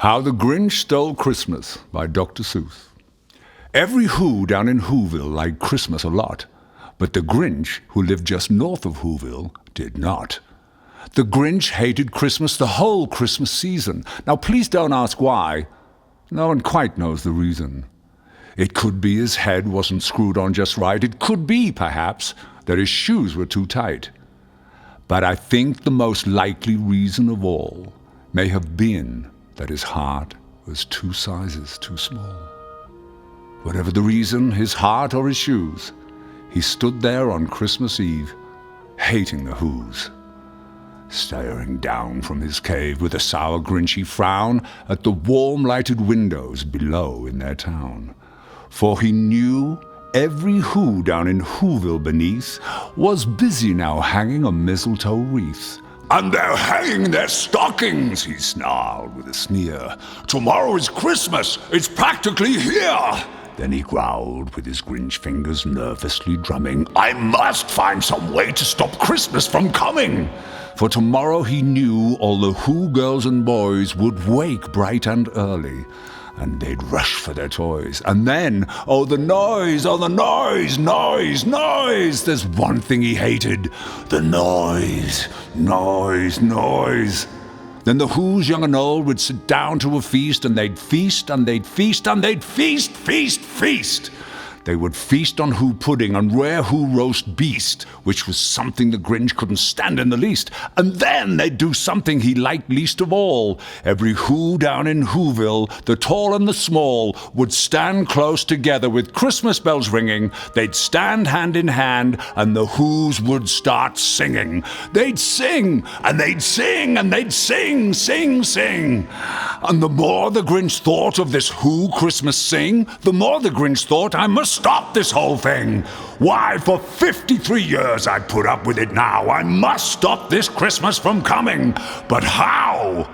How the Grinch Stole Christmas by Dr. Seuss. Every Who down in Whoville liked Christmas a lot, but the Grinch, who lived just north of Whoville, did not. The Grinch hated Christmas the whole Christmas season. Now please don't ask why. No one quite knows the reason. It could be his head wasn't screwed on just right. It could be, perhaps, that his shoes were too tight. But I think the most likely reason of all may have been that his heart was 2 sizes too small. Whatever the reason, his heart or his shoes, he stood there on Christmas Eve, hating the Whos, staring down from his cave with a sour, grinchy frown at the warm-lighted windows below in their town. For he knew every Who down in Whoville beneath was busy now hanging a mistletoe wreath. "And they're hanging their stockings," he snarled with a sneer. "Tomorrow is Christmas, it's practically here." Then he growled with his Grinch fingers nervously drumming, "I must find some way to stop Christmas from coming." For tomorrow he knew all the Who girls and boys would wake bright and early, and they'd rush for their toys. And then, oh the noise, noise. There's one thing he hated, the noise. Then the Whos, young and old, would sit down to a feast, and they'd feast, and they'd feast, and they'd feast. They would feast on Who pudding and rare Who roast beast, which was something the Grinch couldn't stand in the least. And then they'd do something he liked least of all. Every Who down in Whoville, the tall and the small, would stand close together with Christmas bells ringing. They'd stand hand in hand, and the Whos would start singing. They'd sing, and they'd sing, and they'd sing. And the more the Grinch thought of this Who Christmas sing, the more the Grinch thought, I must stop this whole thing. Why, for 53 years I'd put up with it now. I must stop this Christmas from coming. But how?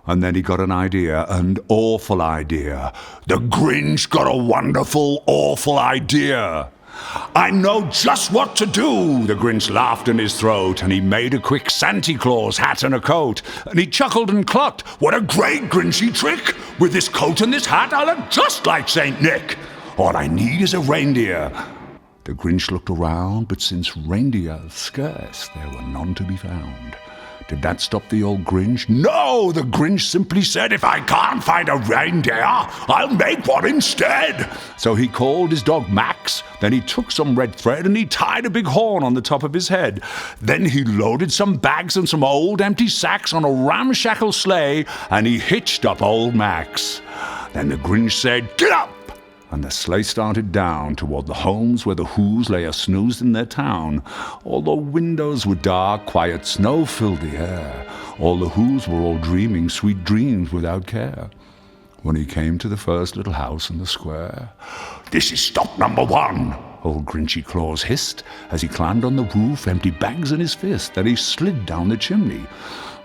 And then he got an idea, an awful idea. The Grinch got a wonderful, awful idea. "I know just what to do," the Grinch laughed in his throat, and he made a quick Santa Claus hat and a coat, and he chuckled and clucked, "What a great Grinchy trick! With this coat and this hat I'll look just like Saint Nick. All I need is a reindeer." The Grinch looked around, but since reindeer scarce, there were none to be found. Did that stop the old Grinch? No! The Grinch simply said, "If I can't find a reindeer, I'll make one instead." So he called his dog Max, then he took some red thread and he tied a big horn on the top of his head. Then he loaded some bags and some old empty sacks on a ramshackle sleigh, and he hitched up old Max. Then the Grinch said, "Get up!" And the sleigh started down toward the homes where the Whos lay a-snoozed in their town. All the windows were dark, quiet snow filled the air. All the Whos were all dreaming sweet dreams without care. When he came to the first little house in the square, "This is stop number 1, old Grinchy Claus hissed, as he climbed on the roof, empty bags in his fist. Then he slid down the chimney.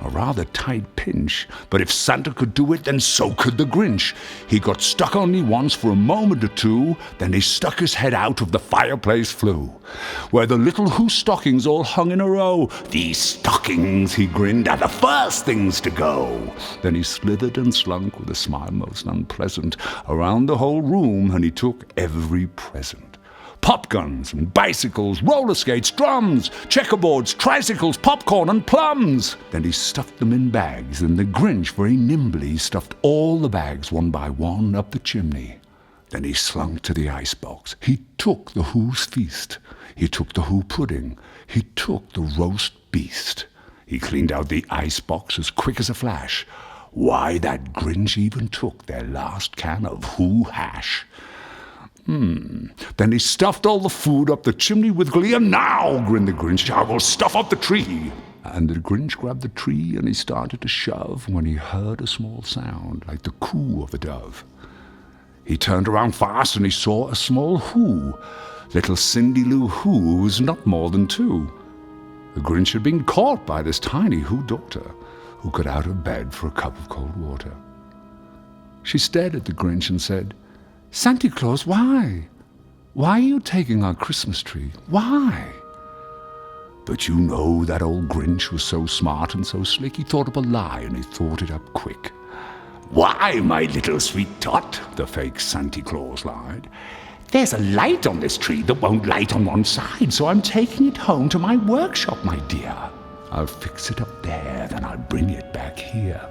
A rather tight pinch, but if Santa could do it, then so could the Grinch. He got stuck only once for a moment or two, then he stuck his head out of the fireplace flue, where the little Who stockings all hung in a row. "These stockings," he grinned, "are the first things to go." Then he slithered and slunk with a smile most unpleasant around the whole room, and he took every present. Pop guns and bicycles, roller skates, drums, checkerboards, tricycles, popcorn and plums. Then he stuffed them in bags, and the Grinch very nimbly stuffed all the bags one by one up the chimney. Then he slunk to the icebox. He took the Who's feast. He took the Who pudding. He took the roast beast. He cleaned out the icebox as quick as a flash. Why, that Grinch even took their last can of Who hash. Then he stuffed all the food up the chimney with glee, and now, grinned the Grinch, I will stuff up the tree. And the Grinch grabbed the tree and he started to shove when he heard a small sound like the coo of a dove. He turned around fast and he saw a small Who, little Cindy Lou Who, who was not more than 2. The Grinch had been caught by this tiny Who daughter, who got out of bed for a cup of cold water. She stared at the Grinch and said, "Santa Claus, why? Why are you taking our Christmas tree? Why?" But you know that old Grinch was so smart and so slick, he thought up a lie and he thought it up quick. "Why, my little sweet tot," the fake Santa Claus lied, "there's a light on this tree that won't light on one side, so I'm taking it home to my workshop, my dear. I'll fix it up there, then I'll bring it back here."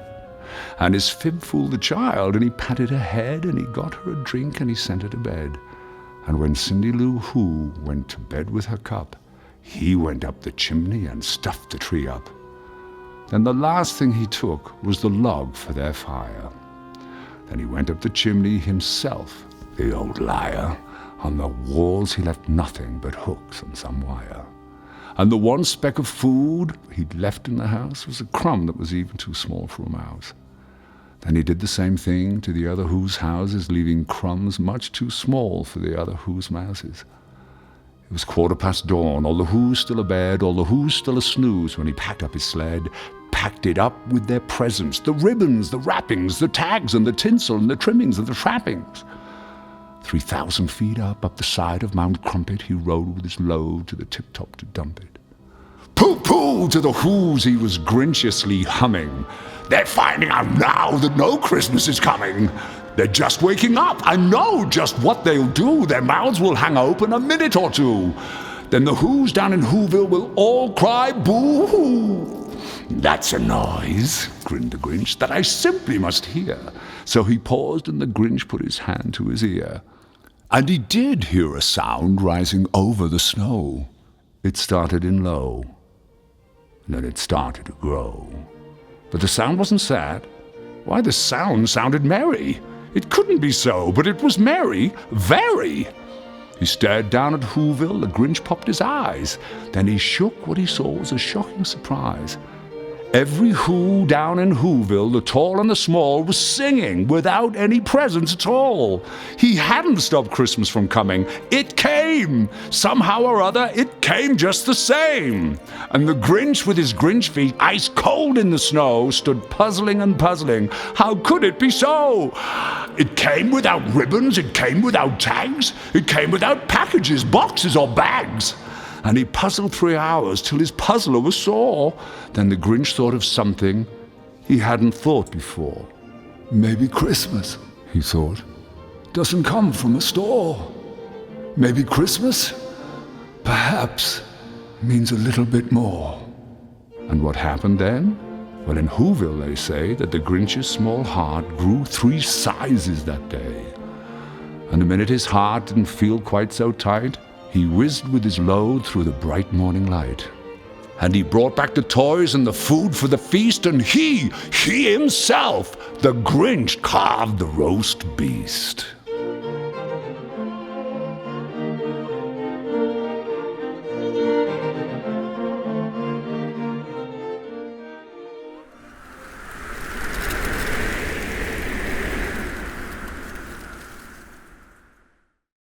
And his fib fooled the child, and he patted her head, and he got her a drink, and he sent her to bed. And when Cindy Lou Who went to bed with her cup, he went up the chimney and stuffed the tree up. Then the last thing he took was the log for their fire. Then he went up the chimney himself, the old liar. On the walls he left nothing but hooks and some wire. And the one speck of food he'd left in the house was a crumb that was even too small for a mouse. Then he did the same thing to the other Who's houses, leaving crumbs much too small for the other Who's mouses. It was 15:15 dawn, all the Who's still abed, all the Who's still a-snooze, when he packed up his sled, packed it up with their presents, the ribbons, the wrappings, the tags and the tinsel and the trimmings and the trappings. 3,000 feet up the side of Mount Crumpet, he rode with his load to the tip-top to dump it. Pooh-pooh to the Who's he was grinchiously humming. "They're finding out now that no Christmas is coming. They're just waking up. I know just what they'll do. Their mouths will hang open a minute or two. Then the Who's down in Whoville will all cry boo-hoo." "That's a noise," grinned the Grinch, "that I simply must hear." So he paused, and the Grinch put his hand to his ear. And he did hear a sound rising over the snow. It started in low, and then it started to grow. But the sound wasn't sad. Why, the sound sounded merry. It couldn't be so, but it was merry, very. He stared down at Whoville, the Grinch popped his eyes. Then he shook. What he saw was a shocking surprise. Every Who down in Whoville, the tall and the small, was singing without any presents at all. He hadn't stopped Christmas from coming. It came! Somehow or other, it came just the same. And the Grinch, with his Grinch feet ice cold in the snow, stood puzzling and puzzling. How could it be so? It came without ribbons, it came without tags, it came without packages, boxes, or bags. And he puzzled 3 hours till his puzzler was sore. Then the Grinch thought of something he hadn't thought before. "Maybe Christmas," he thought, "doesn't come from a store. Maybe Christmas, perhaps, means a little bit more." And what happened then? Well, in Whoville they say that the Grinch's small heart grew 3 sizes that day. And the minute his heart didn't feel quite so tight, he whizzed with his load through the bright morning light. And he brought back the toys and the food for the feast, and he himself, the Grinch, carved the roast beast.